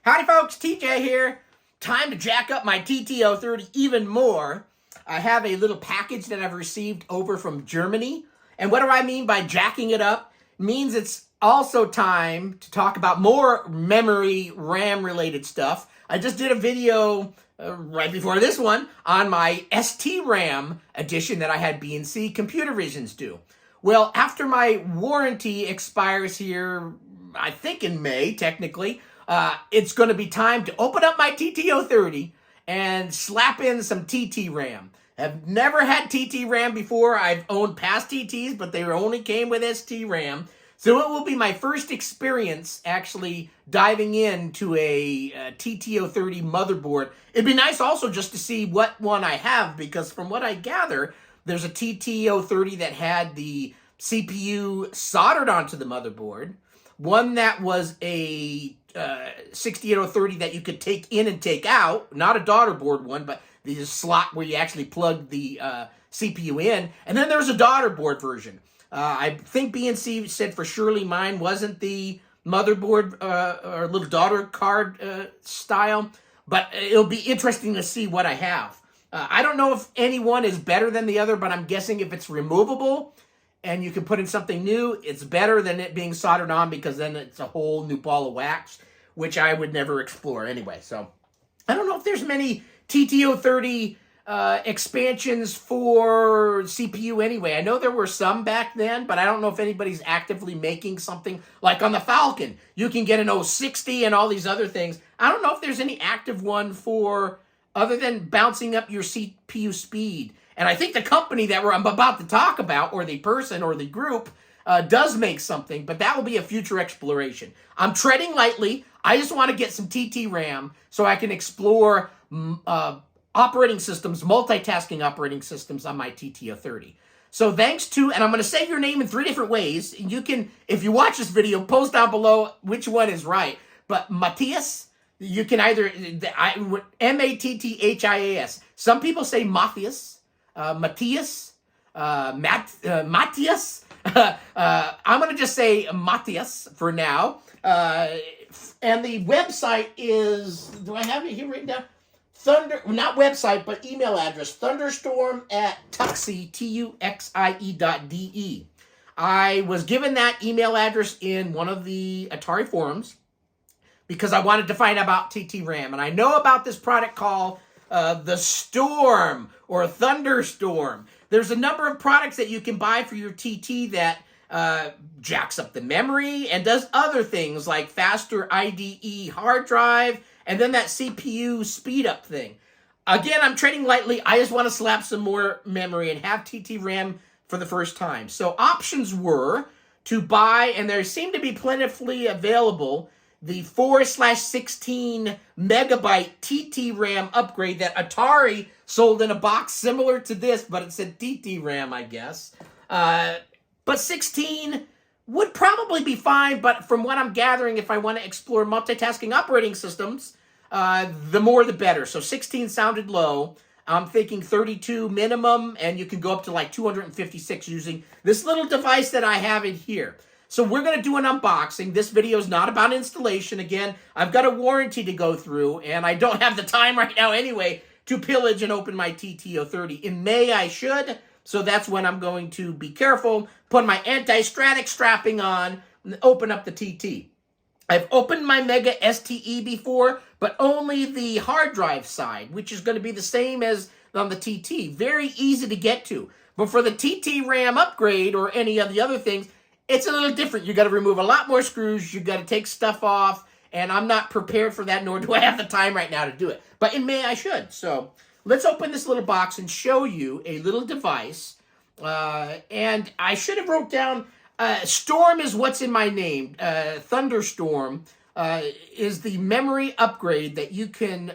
Howdy folks, TJ here. Time to jack up my TT030 even more. I have a little package that I've received over from Germany. And what do I mean by jacking it up? It means it's also time to talk about more memory RAM related stuff. I just did a video right before this one on my TTRam edition that I had B&C Computer Visions do. Well, after my warranty expires here, I think in May, technically, it's going to be time to open up my TT030 and slap in some TTRam. I've never had TTRam before. I've owned past TTs, but they only came with STRAM. So it will be my first experience actually diving into a TT030 motherboard. It'd be nice also just to see what one I have, because from what I gather, there's a TT030 that had the CPU soldered onto the motherboard, one that was a 68030 that you could take in and take out, not a daughter board one, but the slot where you actually plug the CPU in, and then there's a daughter board version. I think B&C said for surely mine wasn't the motherboard or little daughter card style, but it'll be interesting to see what I have. I don't know if any one is better than the other, but I'm guessing if it's removable and you can put in something new, it's better than it being soldered on, because then it's a whole new ball of wax, which I would never explore anyway. So I don't know if there's many TT030 expansions for CPU anyway. I know there were some back then, but I don't know if anybody's actively making something. Like on the Falcon, you can get an 060 and all these other things. I don't know if there's any active one for, other than bouncing up your CPU speed. And I think the company that I'm about to talk about, or the person or the group, does make something, but that will be a future exploration. I'm treading lightly. I just want to get some TTRam so I can explore operating systems, multitasking operating systems on my TT030. So thanks to, and I'm going to say your name in 3 different ways. You can, if you watch this video, post down below which one is right. But Matthias, you can either, Matthias. Some people say Matthias, Matthias, Matthias. I'm going to just say Matthias for now. And the website is, do I have it here written down? Not website, but email address, ThunderStorm@tuxie, TUXIE.de. I was given that email address in one of the Atari forums because I wanted to find out about TTRam. And I know about this product called the Storm, or ThunderStorm. There's a number of products that you can buy for your TT that jacks up the memory and does other things like faster IDE hard drive, and then that CPU speed up thing. Again, I'm trading lightly. I just want to slap some more memory and have TTRam for the first time. So options were to buy, and there seem to be plentifully available, the 4/16 megabyte TTRam upgrade that Atari sold in a box similar to this, but it said TTRam, I guess. But 16 would probably be fine, but from what I'm gathering, if I want to explore multitasking operating systems, the more the better. So 16 sounded low. I'm thinking 32 minimum, and you can go up to like 256 using this little device that I have in here. So we're going to do an unboxing. This video is not about installation. Again, I've got a warranty to go through, and I don't have the time right now anyway to pillage and open my TT030. In May, I should. So that's when I'm going to be careful, put my anti-static strapping on, and open up the TT. I've opened my Mega STE before, but only the hard drive side, which is going to be the same as on the TT. Very easy to get to. But for the TTRam upgrade or any of the other things, it's a little different. You got to remove a lot more screws. You got to take stuff off, and I'm not prepared for that, nor do I have the time right now to do it. But in May, I should. So let's open this little box and show you a little device. And I should have wrote down, Storm is what's in my name. ThunderStorm is the memory upgrade that you can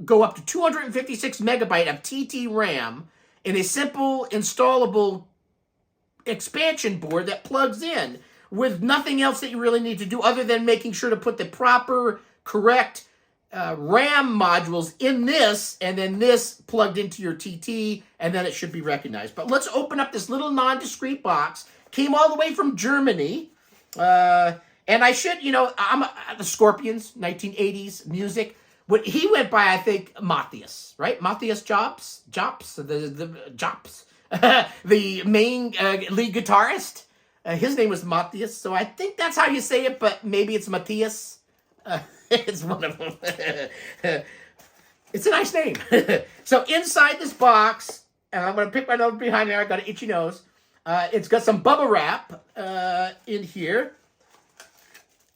go up to 256 megabyte of TTRam in a simple installable expansion board that plugs in with nothing else that you really need to do other than making sure to put the proper, correct RAM modules in this, and then this plugged into your TT, and then it should be recognized. But let's open up this little non-discrete box. Came all the way from Germany. And I should, the Scorpions, 1980s music. What he went by, I think, Matthias, right? Matthias Jobs, the Jobs, the main lead guitarist. His name was Matthias, so I think that's how you say it, but maybe it's Matthias. It's one of them. It's a nice name. So inside this box, and I'm going to pick my nose behind there. I got an itchy nose. It's got some bubble wrap in here.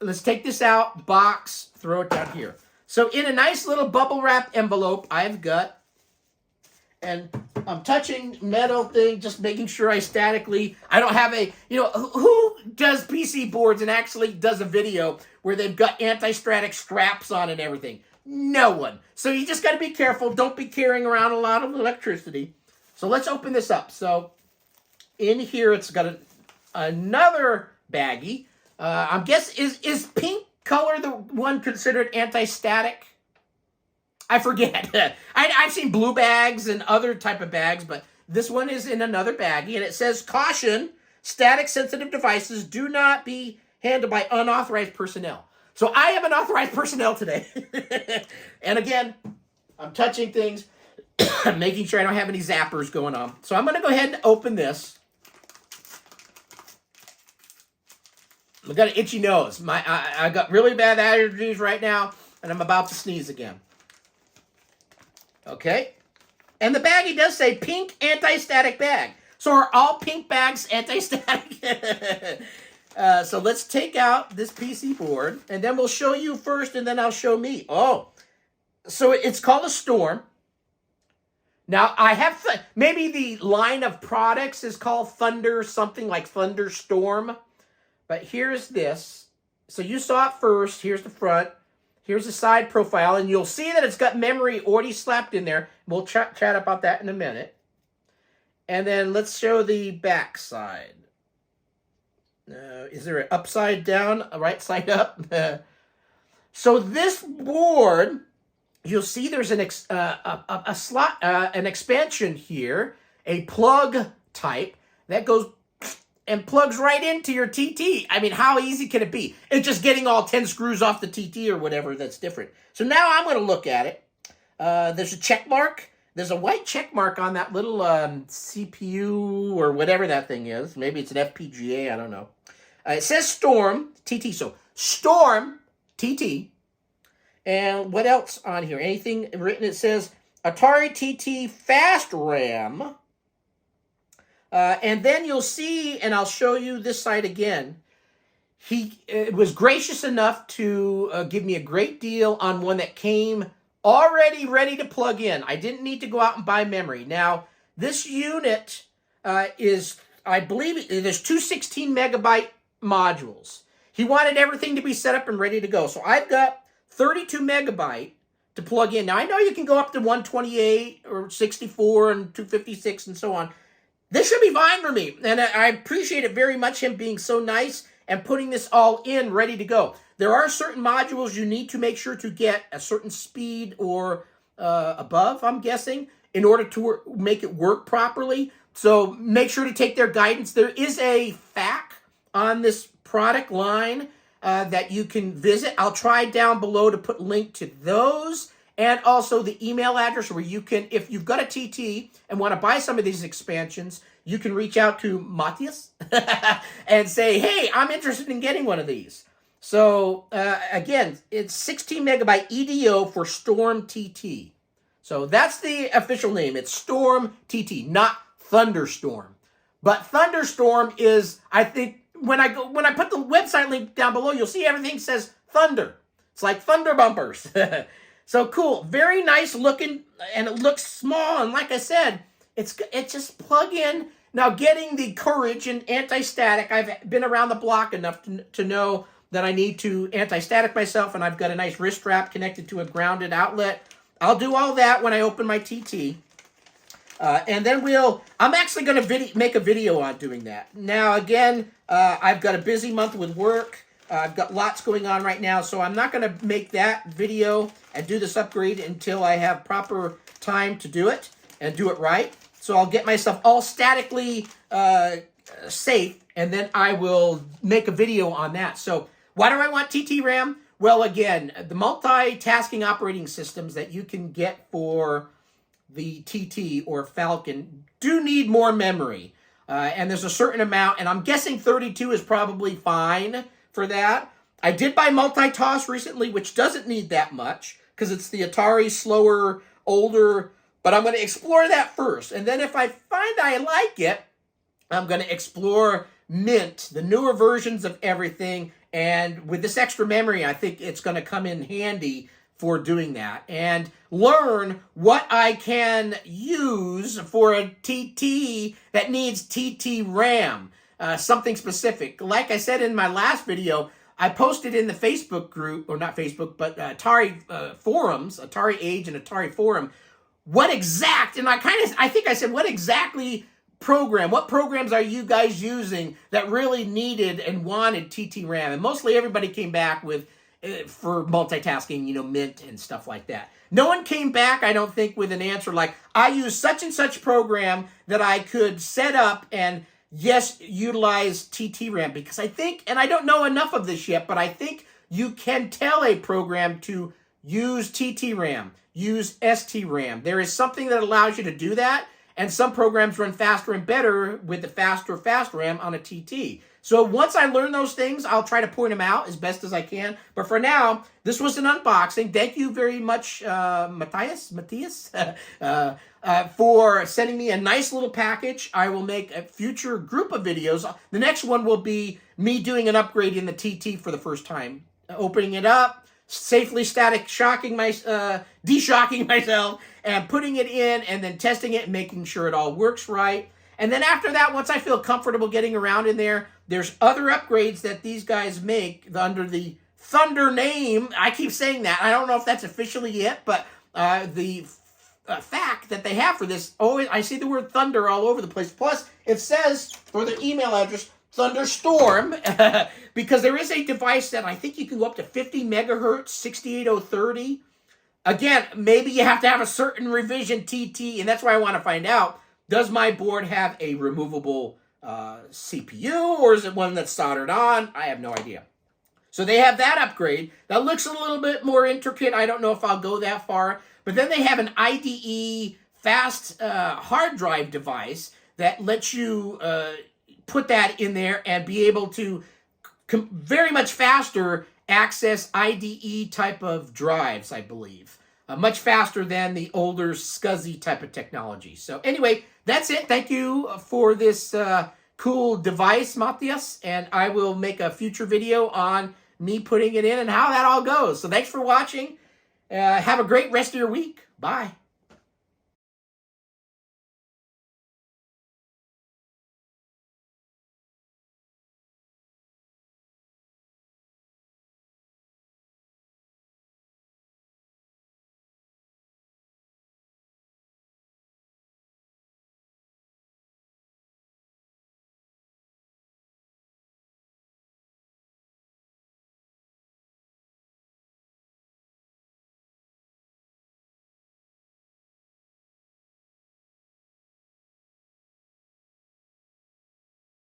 Let's take this out, box, throw it down here. So in a nice little bubble wrap envelope, I've got, and I'm touching metal thing, just making sure I don't have who does PC boards and actually does a video where they've got anti-static straps on and everything? No one. So you just got to be careful. Don't be carrying around a lot of electricity. So let's open this up. So in here, it's got another baggie. I'm guessing, is pink color the one considered anti-static? I forget. I've seen blue bags and other type of bags, but this one is in another baggie, and it says, caution, static-sensitive devices do not be handled by unauthorized personnel. So I have unauthorized personnel today. And again, I'm touching things, making sure I don't have any zappers going on. So I'm going to go ahead and open this. I've got an itchy nose. I got really bad allergies right now, and I'm about to sneeze again. Okay. And the baggie does say pink anti-static bag. So are all pink bags anti-static? So let's take out this PC board, and then we'll show you first, and then I'll show me. Oh, so it's called a Storm. Now, I have, maybe the line of products is called Thunder, something like ThunderStorm. But here's this. So you saw it first. Here's the front. Here's the side profile. And you'll see that it's got memory already slapped in there. We'll chat about that in a minute. And then let's show the back side. Is there an upside down, a right side up? So this board, you'll see there's an slot, an expansion here, a plug type that goes and plugs right into your TT. I mean, how easy can it be? It's just getting all 10 screws off the TT or whatever that's different. So now I'm going to look at it. There's a check mark. There's a white check mark on that little CPU or whatever that thing is. Maybe it's an FPGA. I don't know. It says Storm TT. So Storm TT. And what else on here? Anything written? It says Atari TT Fast RAM. And then you'll see, and I'll show you this side again. He was gracious enough to give me a great deal on one that came already ready to plug in. I didn't need to go out and buy memory. Now, this unit is, I believe, there's two 16 megabyte modules. He wanted everything to be set up and ready to go. So I've got 32 megabyte to plug in. Now, I know you can go up to 128 or 64 and 256 and so on. This should be fine for me, and I appreciate it very much, him being so nice and putting this all in, ready to go. There are certain modules you need to make sure to get a certain speed or above, I'm guessing, in order to make it work properly. So make sure to take their guidance. There is a FAQ on this product line that you can visit. I'll try down below to put a link to those. And also the email address where you can, if you've got a TT and want to buy some of these expansions, you can reach out to Matthias and say, hey, I'm interested in getting one of these. So again, it's 16 megabyte EDO for Storm TT. So that's the official name. It's Storm TT, not ThunderStorm. But ThunderStorm is, I think, when I put the website link down below, you'll see everything says Thunder. It's like thunder bumpers. So cool, very nice looking, and it looks small. And like I said, it's just plug in. Now, getting the courage and anti-static, I've been around the block enough to know that I need to anti-static myself, and I've got a nice wrist strap connected to a grounded outlet. I'll do all that when I open my TT. And then I'm actually going to make a video on doing that. Now, again, I've got a busy month with work. I've got lots going on right now, so I'm not going to make that video and do this upgrade until I have proper time to do it and do it right. So I'll get myself all statically safe, and then I will make a video on that. So Why do I want TTRam? Well, again, the multitasking operating systems that you can get for the TT or Falcon do need more memory. And there's a certain amount, and I'm guessing 32 is probably fine for that. I did buy multi-toss recently, which doesn't need that much, because it's the Atari slower, older, but I'm going to explore that first. And then if I find I like it, I'm going to explore Mint, the newer versions of everything. And with this extra memory, I think it's going to come in handy for doing that. And learn what I can use for a TT that needs TTRam, something specific. Like I said in my last video, I posted in the Facebook group, or not Facebook, but Atari forums, Atari Age and Atari Forum, what exact, and I think I said, what exactly what programs are you guys using that really needed and wanted TTRam? And mostly everybody came back with, for multitasking, Mint and stuff like that. No one came back, I don't think, with an answer like, I use such and such program that I could set up and, yes, utilize TTRam. Because I think, and I don't know enough of this yet, but I think you can tell a program to use TTRam, use STRAM. There is something that allows you to do that, and some programs run faster and better with the fast RAM on a TT. So once I learn those things, I'll try to point them out as best as I can. But for now, this was an unboxing. Thank you very much, Matthias, for sending me a nice little package. I will make a future group of videos. The next one will be me doing an upgrade in the TT for the first time. Opening it up, safely deshocking myself, and putting it in, and then testing it and making sure it all works right. And then after that, once I feel comfortable getting around in there, there's other upgrades that these guys make under the Thunder name. I keep saying that. I don't know if that's officially it, but the fact that they have for this, always I see the word Thunder all over the place. Plus, it says for their email address, ThunderStorm, because there is a device that I think you can go up to 50 megahertz, 68030. Again, maybe you have to have a certain revision TT, and that's why I want to find out, does my board have a removable CPU, or is it one that's soldered on? I have no idea. So they have that upgrade. That looks a little bit more intricate. I don't know if I'll go that far. But then they have an IDE fast hard drive device that lets you put that in there and be able to very much faster access IDE type of drives, I believe. Much faster than the older SCSI type of technology. So anyway, that's it. Thank you for this cool device, Matthias. And I will make a future video on me putting it in and how that all goes. So thanks for watching. Have a great rest of your week. Bye.